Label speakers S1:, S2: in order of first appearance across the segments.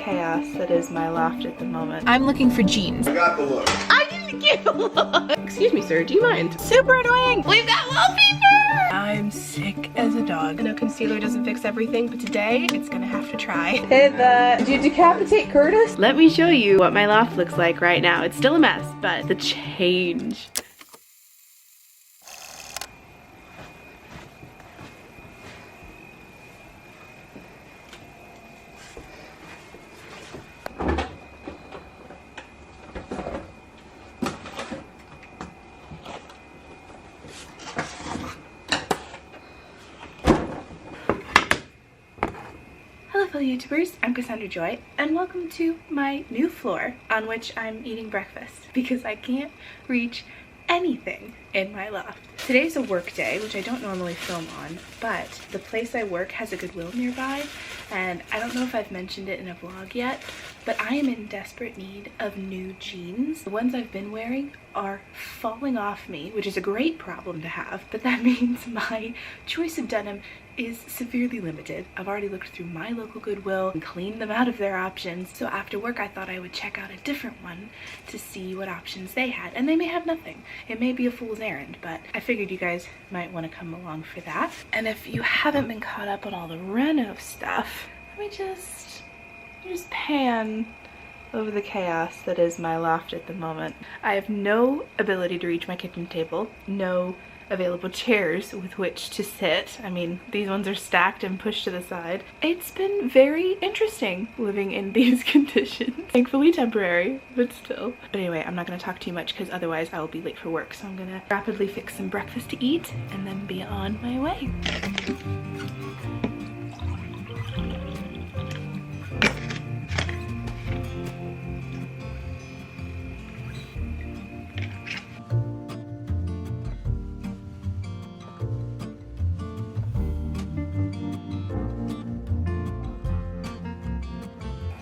S1: chaos that is my loft at the moment.
S2: I'm looking for jeans.
S3: I got the look.
S2: I didn't get the look.
S1: Excuse me, sir, do you mind?
S2: Super annoying. We've got wallpaper.
S1: I'm sick as a dog. I know concealer doesn't fix everything, but today it's gonna have to try.
S4: Did you decapitate Curtis?
S1: Let me show you what my loft looks like right now. It's still a mess, but the change. Hello fellow YouTubers, I'm Cassandra Joy and welcome to my new floor on which I'm eating breakfast because I can't reach anything in my loft. Today's a work day, which I don't normally film on, but the place I work has a Goodwill nearby and I don't know if I've mentioned it in a vlog yet, but I am in desperate need of new jeans. The ones I've been wearing are falling off me, which is a great problem to have, but that means my choice of denim is severely limited. I've already looked through my local Goodwill and cleaned them out of their options, so after work I thought I would check out a different one to see what options they had, and they may have nothing. It may be a fool's errand, but I figured you guys might want to come along for that. And if you haven't been caught up on all the reno stuff, let me just pan over the chaos that is my loft at the moment. I have no ability to reach my kitchen table, no available chairs with which to sit. I mean, these ones are stacked and pushed to the side. It's been very interesting living in these conditions. Thankfully temporary, but still. But anyway, I'm not gonna talk too much because otherwise I will be late for work. So I'm gonna rapidly fix some breakfast to eat and then be on my way.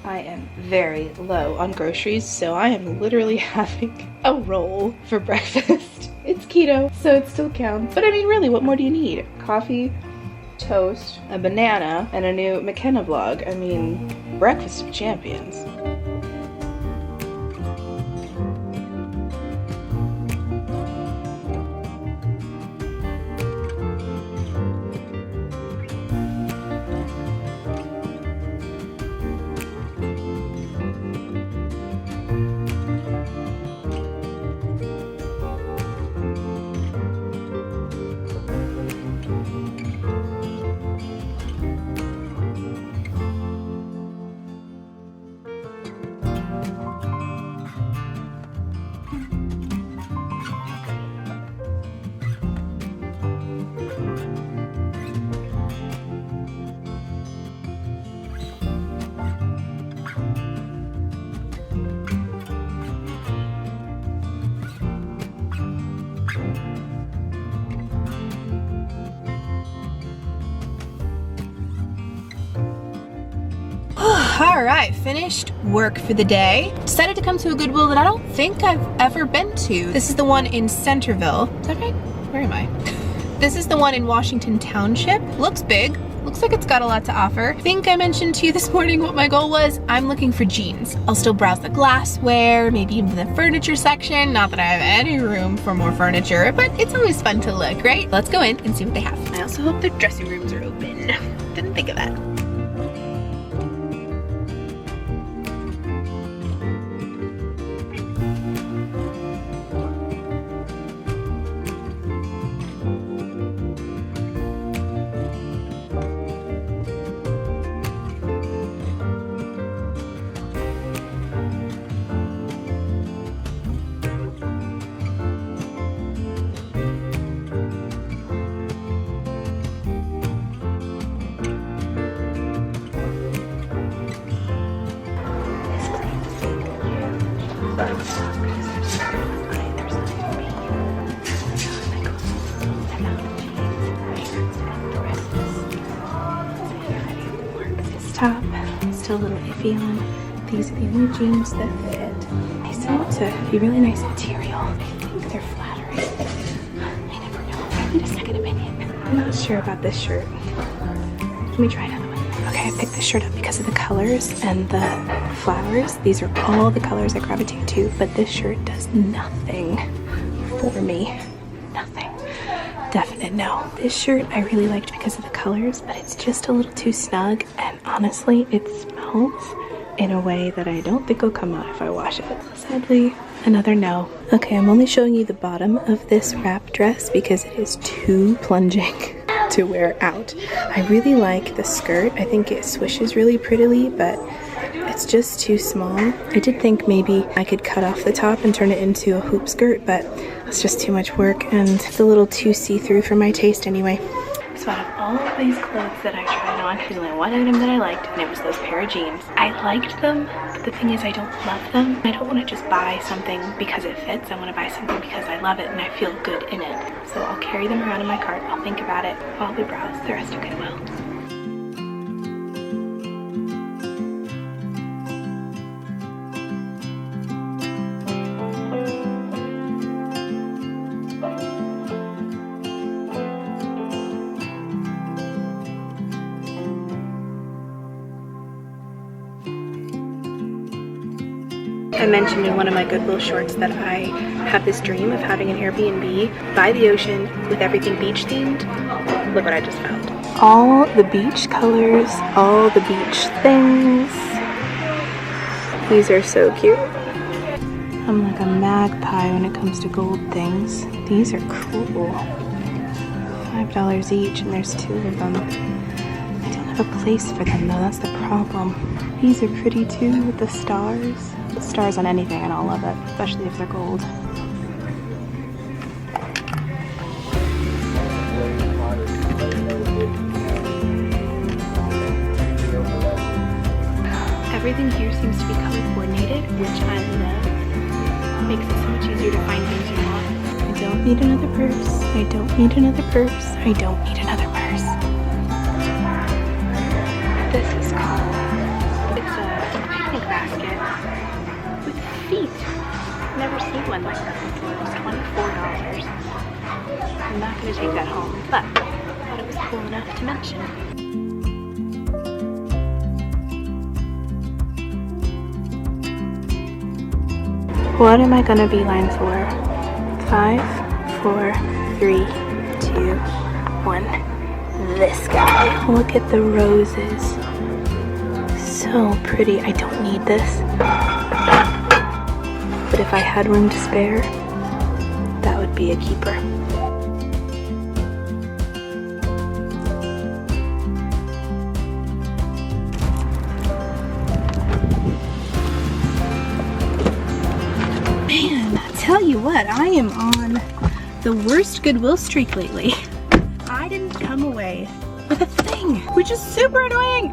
S1: I am very low on groceries, so I am literally having a roll for breakfast. It's keto, so it still counts. But I mean, really, what more do you need? Coffee, toast, a banana, and a new McKenna vlog. I mean, breakfast of champions.
S2: Alright, finished work for the day. Decided to come to a Goodwill that I don't think I've ever been to. This is the one in Centerville. Is that right? Where am I? This is the one in Washington Township. Looks big. Looks like it's got a lot to offer. I think I mentioned to you this morning what my goal was. I'm looking for jeans. I'll still browse the glassware, maybe even the furniture section. Not that I have any room for more furniture, but it's always fun to look, right? Let's go in and see what they have. I also hope their dressing rooms are open. Didn't think of that. Top, still a little iffy on. These are the only jeans that fit. They seem to be really nice material. I think they're flattering. I never know. I need a second opinion. I'm not sure about this shirt. Let me try another one. Okay. Okay, I picked this shirt up because of the colors and the flowers. These are all the colors I gravitate to, but this shirt does nothing for me. Nothing. Definite no. This shirt I really liked because of the colors, but it's just a little too snug, and honestly, it smells in a way that I don't think will come out if I wash it. Sadly, another no. Okay, I'm only showing you the bottom of this wrap dress because it is too plunging to wear out. I really like the skirt. I think it swishes really prettily, but it's just too small. I did think maybe I could cut off the top and turn it into a hoop skirt, but it's just too much work and it's a little too see-through for my taste anyway. So out of all of these clothes that I tried on, there's only one item that I liked, and it was those pair of jeans. I liked them, but the thing is I don't love them. I don't want to just buy something because it fits. I want to buy something because I love it and I feel good in it. So I'll carry them around in my cart. I'll think about it while we browse the rest of Goodwill. I mentioned in one of my Goodwill shorts that I have this dream of having an Airbnb by the ocean with everything beach themed. Look what I just found. All the beach colors, all the beach things. These are so cute. I'm like a magpie when it comes to gold things. These are cool. $5 each, and there's 2 of them. I don't have a place for them though, that's the problem. These are pretty too with the stars. Put stars on anything and I'll love it, especially if they're gold. Everything here seems to be color coordinated, which I love. Makes it so much easier to find things you want. I don't need another purse. I don't need another purse. I don't need another purse. This is cool. It's a picnic basket with feet. I've never seen one like that before. It was $24. I'm not going to take that home, but I thought it was cool enough to mention. What am I gonna beeline for? 5, 4, 3, 2, 1. This guy. Look at the roses. So pretty. I don't need this. But if I had room to spare, that would be a keeper. Tell you what, I am on the worst Goodwill streak lately. I didn't come away with a thing, which is super annoying.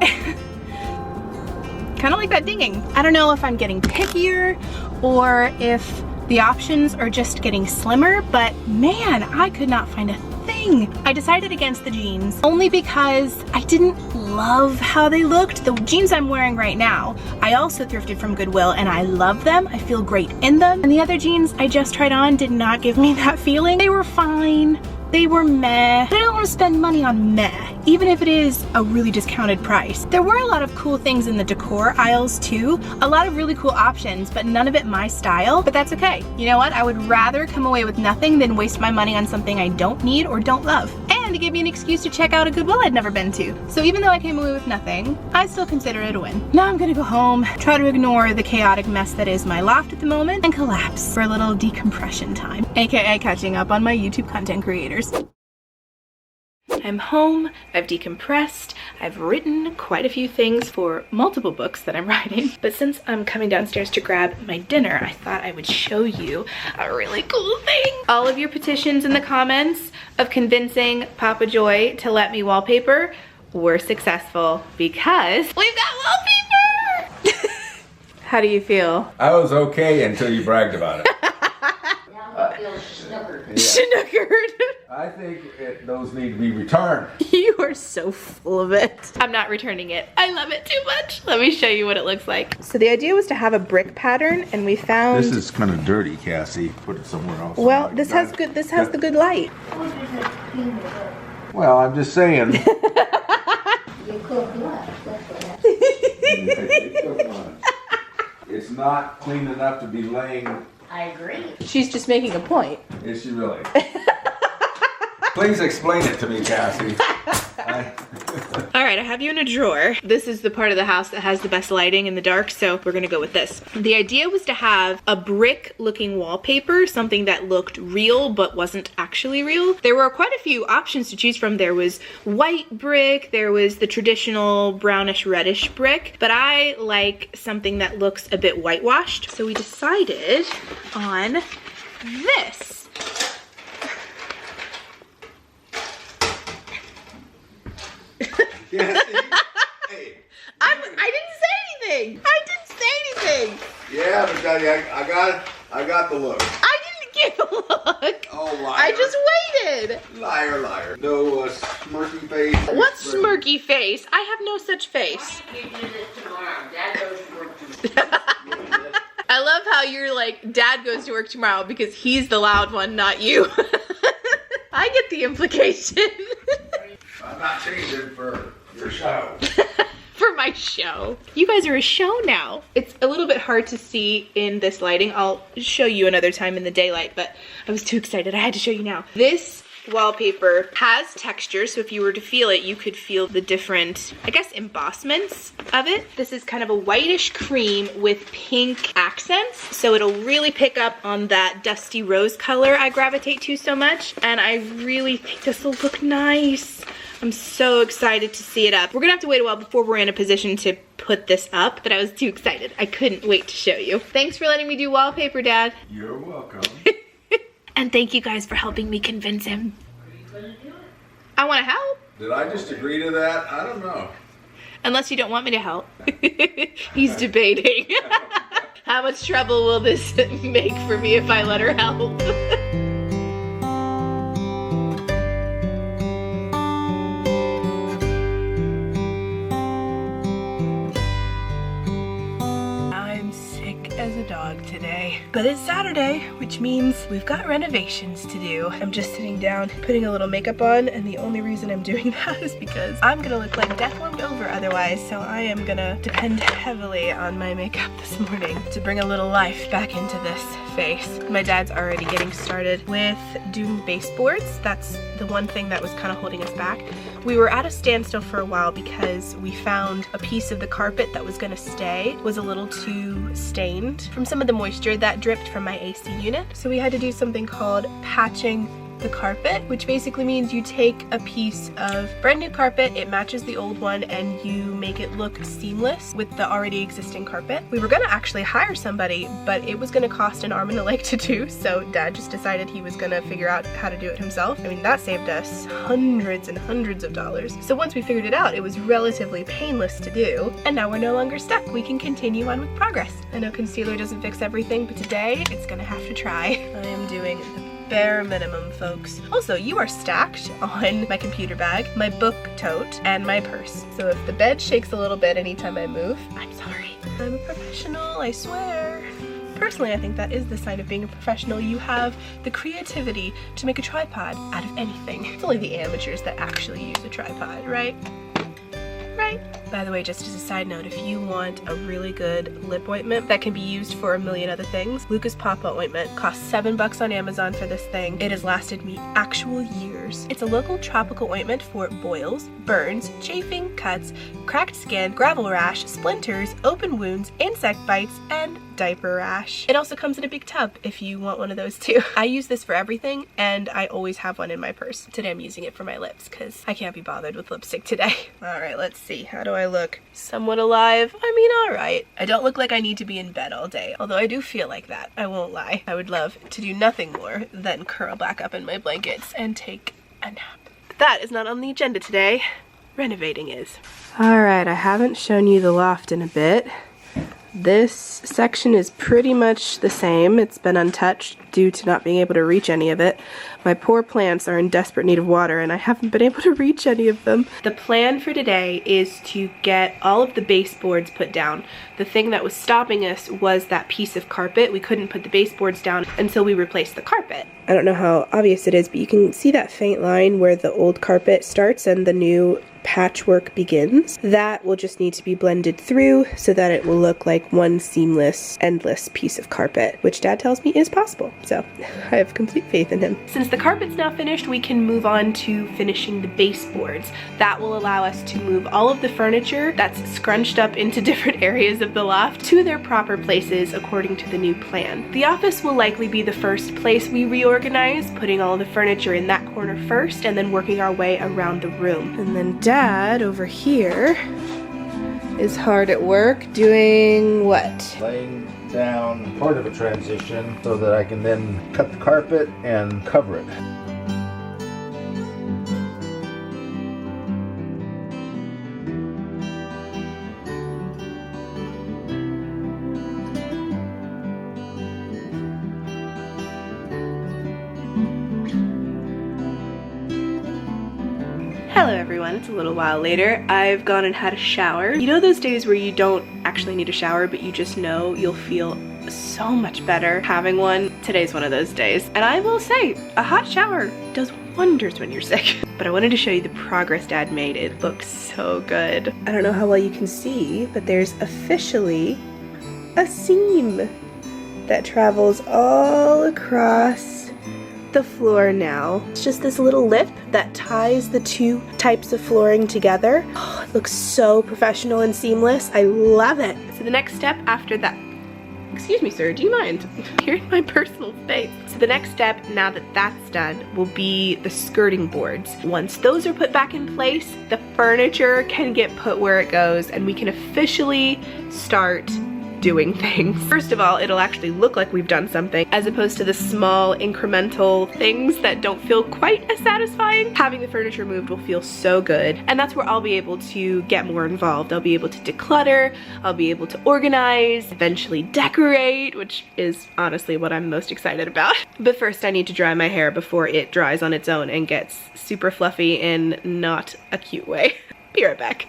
S2: Kind of like that dinging. I don't know if I'm getting pickier or if the options are just getting slimmer, but man, I could not find a thing. I decided against the jeans only because I didn't love how they looked. The jeans I'm wearing right now, I also thrifted from Goodwill and I love them. I feel great in them. And the other jeans I just tried on did not give me that feeling. They were fine. They were meh. I don't want to spend money on meh, even if it is a really discounted price. There were a lot of cool things in the decor aisles too. A lot of really cool options, but none of it my style. But that's okay. You know what? I would rather come away with nothing than waste my money on something I don't need or don't love. And to give me an excuse to check out a Goodwill I'd never been to. So even though I came away with nothing, I still consider it a win. Now I'm gonna go home, try to ignore the chaotic mess that is my loft at the moment, and collapse for a little decompression time, aka catching up on my YouTube content creators. I'm home, I've decompressed, I've written quite a few things for multiple books that I'm writing, but since I'm coming downstairs to grab my dinner, I thought I would show you a really cool thing. All of your petitions in the comments of convincing Papa Joy to let me wallpaper were successful because we've got wallpaper! How do you feel?
S3: I was okay until you bragged about it.
S1: Snookered.
S3: I think those need to be returned.
S1: You are so full of it. I'm not returning it. I love it too much. Let me show you what it looks like. So the idea was to have a brick pattern, and we found...
S3: This is kind of dirty, Cassie. Put it somewhere else.
S1: Well, this has good. This has the good light.
S3: Well, I'm just saying.
S5: you cook what?
S3: It's not clean enough to be laying.
S5: I agree.
S2: She's just making a point.
S3: Is she really? Please explain it to me, Cassie.
S1: All right, I have you in a drawer. This is the part of the house that has the best lighting in the dark, so we're gonna go with this. The idea was to have a brick looking wallpaper, something that looked real but wasn't actually real. There were quite a few options to choose from. There was white brick, there was the traditional brownish reddish brick, but I like something that looks a bit whitewashed. So we decided on this.
S3: Hey,
S1: I didn't say anything. I didn't say anything.
S3: yeah, but I got the look.
S1: I didn't give a look.
S3: Oh, liar.
S1: I just waited.
S3: Liar, liar. No smirky face.
S1: What smirky face? I have no such face.
S5: You do this tomorrow. Dad goes to work tomorrow.
S1: I love how you're like, Dad goes to work tomorrow because he's the loud one, not you. I get the implication.
S3: I'm not changing for your show.
S1: For my show. You guys are a show now. It's a little bit hard to see in this lighting. I'll show you another time in the daylight, but I was too excited. I had to show you now. This wallpaper has texture, so if you were to feel it, you could feel the different, I guess, embossments of it. This is kind of a whitish cream with pink accents, so it'll really pick up on that dusty rose color I gravitate to so much, and I really think this will look nice. I'm so excited to see it up. We're gonna have to wait a while before we're in a position to put this up, but I was too excited. I couldn't wait to show you. Thanks for letting me do wallpaper, Dad.
S3: You're welcome.
S1: And thank you guys for helping me convince him. I want to help.
S3: Did I just agree to that? I don't know.
S1: Unless you don't want me to help. He's debating. How much trouble will this make for me if I let her help? As a dog today, but it's Saturday, which means we've got renovations to do. I'm just sitting down putting a little makeup on, and the only reason I'm doing that is because I'm gonna look like death warmed over otherwise, so I am gonna depend heavily on my makeup this morning to bring a little life back into this face. My dad's already getting started with doing baseboards. That's the one thing that was kind of holding us back. We were at a standstill for a while because we found a piece of the carpet that was gonna stay was a little too stained from some of the moisture that dripped from my AC unit. So we had to do something called patching the carpet, which basically means you take a piece of brand new carpet, it matches the old one, and you make it look seamless with the already existing carpet. We were gonna actually hire somebody, but it was gonna cost an arm and a leg to do, so Dad just decided he was gonna figure out how to do it himself. I mean, that saved us hundreds and hundreds of dollars. So once we figured it out, it was relatively painless to do, and now we're no longer stuck. We can continue on with progress. I know concealer doesn't fix everything, but today it's gonna have to try. I am doing the bare minimum, folks. Also, you are stacked on my computer bag, my book tote, and my purse. So if the bed shakes a little bit anytime I move, I'm sorry. I'm a professional, I swear. Personally, I think that is the sign of being a professional. You have the creativity to make a tripod out of anything. It's only the amateurs that actually use a tripod, right? Right. By the way, just as a side note, if you want a really good lip ointment that can be used for a million other things, Lucas Papa ointment costs $7 on Amazon for this thing. It has lasted me actual years. It's a local tropical ointment for boils, burns, chafing, cuts, cracked skin, gravel rash, splinters, open wounds, insect bites, and diaper rash. It also comes in a big tub if you want one of those too. I use this for everything, and I always have one in my purse. Today I'm using it for my lips because I can't be bothered with lipstick today. All right, let's see. How do I look? Somewhat alive? I mean, all right. I don't look like I need to be in bed all day, although I do feel like that. I won't lie. I would love to do nothing more than curl back up in my blankets and take a nap. But that is not on the agenda today. Renovating is. All right, I haven't shown you the loft in a bit. This section is pretty much the same. It's been untouched due to not being able to reach any of it. My poor plants are in desperate need of water and I haven't been able to reach any of them. The plan for today is to get all of the baseboards put down. The thing that was stopping us was that piece of carpet. We couldn't put the baseboards down until we replaced the carpet. I don't know how obvious it is, but you can see that faint line where the old carpet starts and the new patchwork begins. That will just need to be blended through so that it will look like one seamless, endless piece of carpet, which Dad tells me is possible. So I have complete faith in him. Since the carpet's now finished, we can move on to finishing the baseboards. That will allow us to move all of the furniture that's scrunched up into different areas of the loft to their proper places according to the new plan. The office will likely be the first place we reorganize, putting all of the furniture in that corner first and then working our way around the room. And then Dad over here is hard at work doing what?
S6: Laying down part of a transition so that I can then cut the carpet and cover it.
S1: Hello everyone, it's a little while later. I've gone and had a shower. You know those days where you don't actually need a shower, but you just know you'll feel so much better having one? Today's one of those days. And I will say, a hot shower does wonders when you're sick. But I wanted to show you the progress Dad made. It looks so good. I don't know how well you can see, but there's officially a seam that travels all across the floor now. It's just this little lip that ties the two types of flooring together. Oh, it looks so professional and seamless. I love it. So the next step after that, excuse me sir, do you mind? You're in my personal space. So the next step, now that that's done, will be the skirting boards. Once those are put back in place, the furniture can get put where it goes and we can officially start doing things. First of all, it'll actually look like we've done something as opposed to the small incremental things that don't feel quite as satisfying. Having the furniture moved will feel so good, and that's where I'll be able to get more involved. I'll be able to declutter, I'll be able to organize, eventually decorate, which is honestly what I'm most excited about. But first I need to dry my hair before it dries on its own and gets super fluffy in not a cute way. Be right back.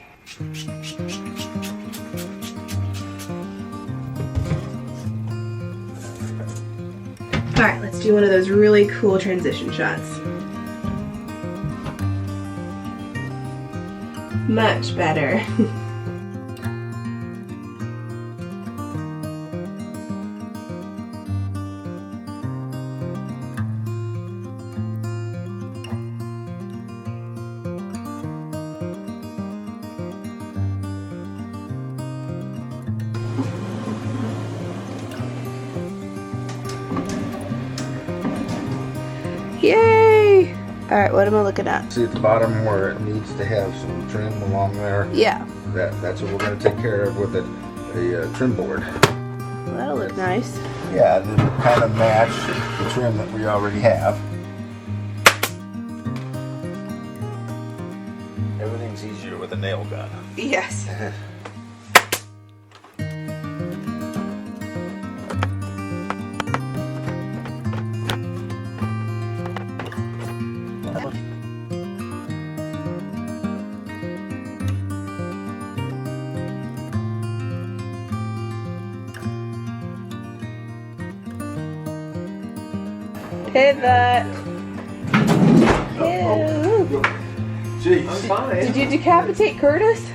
S1: All right, let's do one of those really cool transition shots. Much better. Yay! Alright, what am I looking at?
S6: See at the bottom where it needs to have some trim along there?
S1: Yeah.
S6: That's what we're going to take care of with a trim board.
S1: Well, that'll look nice.
S6: Yeah, then it'll kind of match the trim that we already have. Everything's easier with a nail gun.
S1: Yes. Pivot. Ew.
S6: Jeez.
S4: Did you decapitate Curtis?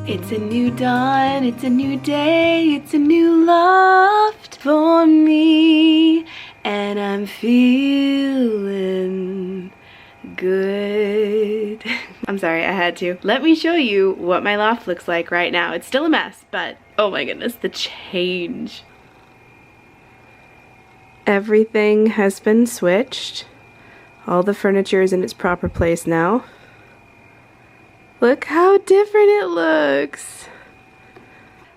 S1: It's a new dawn, it's a new day, it's a new loft for me, and I'm feeling good. I'm sorry, I had to. Let me show you what my loft looks like right now. It's still a mess, but oh my goodness, the change. Everything has been switched. All the furniture is in its proper place now. Look how different it looks.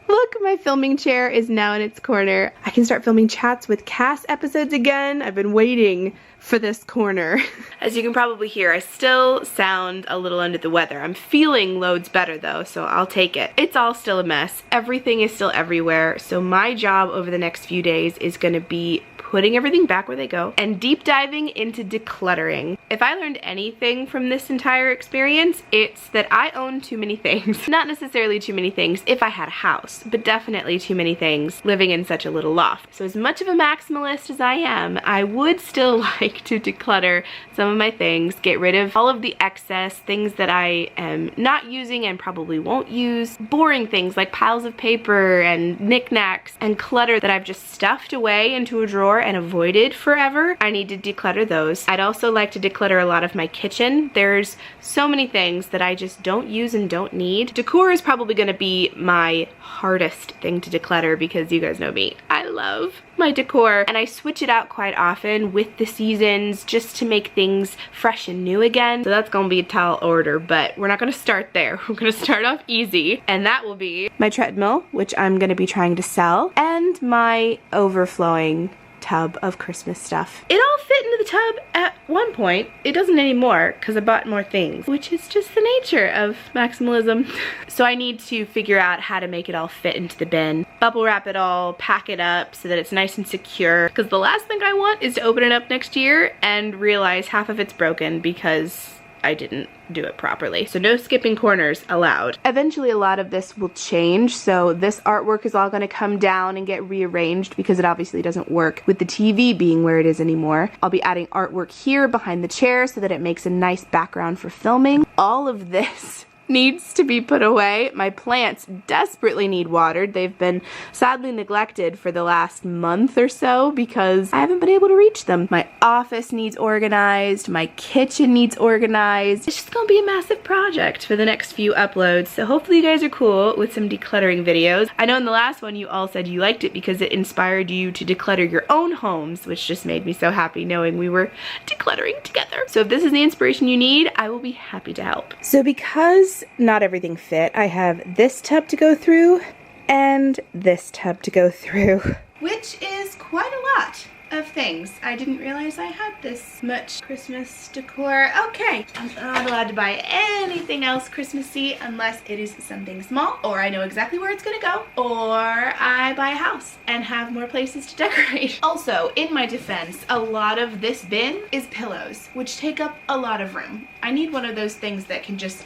S1: Look, my filming chair is now in its corner. I can start filming chats with Cass episodes again. I've been waiting for this corner. As you can probably hear, I still sound a little under the weather. I'm feeling loads better though, so I'll take it. It's all still a mess. Everything is still everywhere, so my job over the next few days is gonna be putting everything back where they go and deep diving into decluttering. If I learned anything from this entire experience, it's that I own too many things. Not necessarily too many things if I had a house, but definitely too many things living in such a little loft. So as much of a maximalist as I am, I would still like to declutter some of my things, get rid of all of the excess, things that I am not using and probably won't use, boring things like piles of paper and knickknacks and clutter that I've just stuffed away into a drawer and avoided forever. I need to declutter those. I'd also like to declutter a lot of my kitchen. There's so many things that I just don't use and don't need. Decor is probably gonna be my hardest thing to declutter because you guys know me. I love my decor and I switch it out quite often with the seasons just to make things fresh and new again. So that's gonna be a tall order, but we're not gonna start there. We're gonna start off easy, and that will be my treadmill, which I'm gonna be trying to sell, and my overflowing tub of Christmas stuff. It all fit into the tub at one point. It doesn't anymore because I bought more things, which is just the nature of maximalism. So I need to figure out how to make it all fit into the bin. Bubble wrap it all, pack it up so that it's nice and secure, because the last thing I want is to open it up next year and realize half of it's broken because I didn't do it properly. So no skipping corners allowed. Eventually a lot of this will change, so this artwork is all going to come down and get rearranged because it obviously doesn't work with the TV being where it is anymore. I'll be adding artwork here behind the chair so that it makes a nice background for filming. All of this needs to be put away. My plants desperately need watered. They've been sadly neglected for the last month or so because I haven't been able to reach them. My office needs organized. My kitchen needs organized. It's just gonna be a massive project for the next few uploads. So hopefully you guys are cool with some decluttering videos. I know in the last one you all said you liked it because it inspired you to declutter your own homes, which just made me so happy knowing we were decluttering together. So if this is the inspiration you need, I will be happy to help. So because not everything fit, I have this tub to go through and this tub to go through, which is quite a lot of things. I didn't realize I had this much Christmas decor. Okay, I'm not allowed to buy anything else Christmassy unless it is something small, or I know exactly where it's gonna go, or I buy a house and have more places to decorate. Also, in my defense, a lot of this bin is pillows, which take up a lot of room. I need one of those things that can just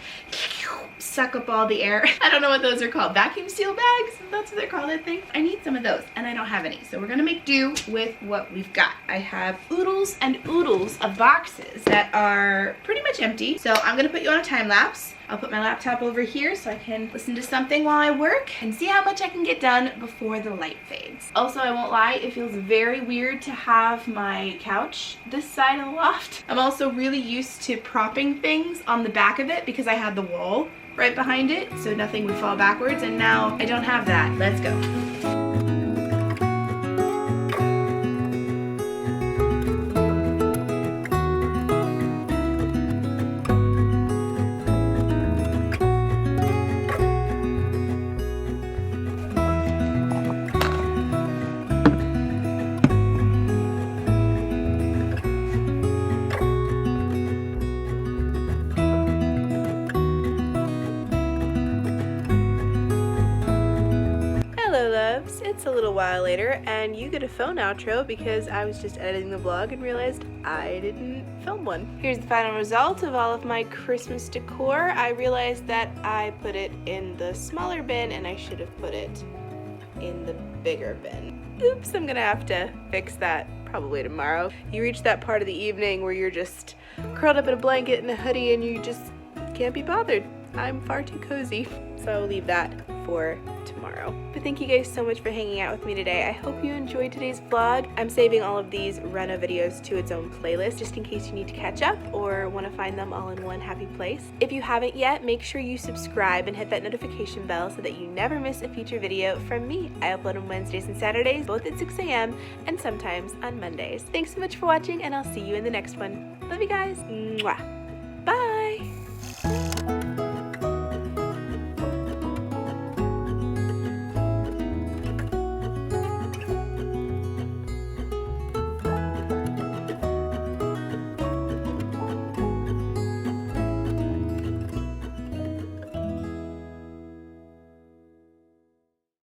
S1: suck up all the air. I don't know what those are called. Vacuum seal bags? That's what they're called, I think. I need some of those, and I don't have any. So we're gonna make do with what we've got. I have oodles and oodles of boxes that are pretty much empty. So I'm gonna put you on a time lapse. I'll put my laptop over here so I can listen to something while I work and see how much I can get done before the light fades. Also, I won't lie, it feels very weird to have my couch this side of the loft. I'm also really used to propping things on the back of it because I had the wall right behind it so nothing would fall backwards, and now I don't have that. Let's go. It's a little while later and you get a phone outro because I was just editing the vlog and realized I didn't film one. Here's the final result of all of my Christmas decor. I realized that I put it in the smaller bin and I should have put it in the bigger bin. Oops, I'm gonna have to fix that probably tomorrow. You reach that part of the evening where you're just curled up in a blanket and a hoodie and you just can't be bothered. I'm far too cozy, so I'll leave that
S2: for tomorrow. But thank you guys so much for hanging out with me today. I hope you enjoyed today's vlog. I'm saving all of these reno videos to its own playlist just in case you need to catch up or want to find them all in one happy place. If you haven't yet, make sure you subscribe and hit that notification bell so that you never miss a future video from me. I upload on Wednesdays and Saturdays, both at 6 a.m. and sometimes on Mondays. Thanks so much for watching, and I'll see you in the next one. Love you guys. Mwah.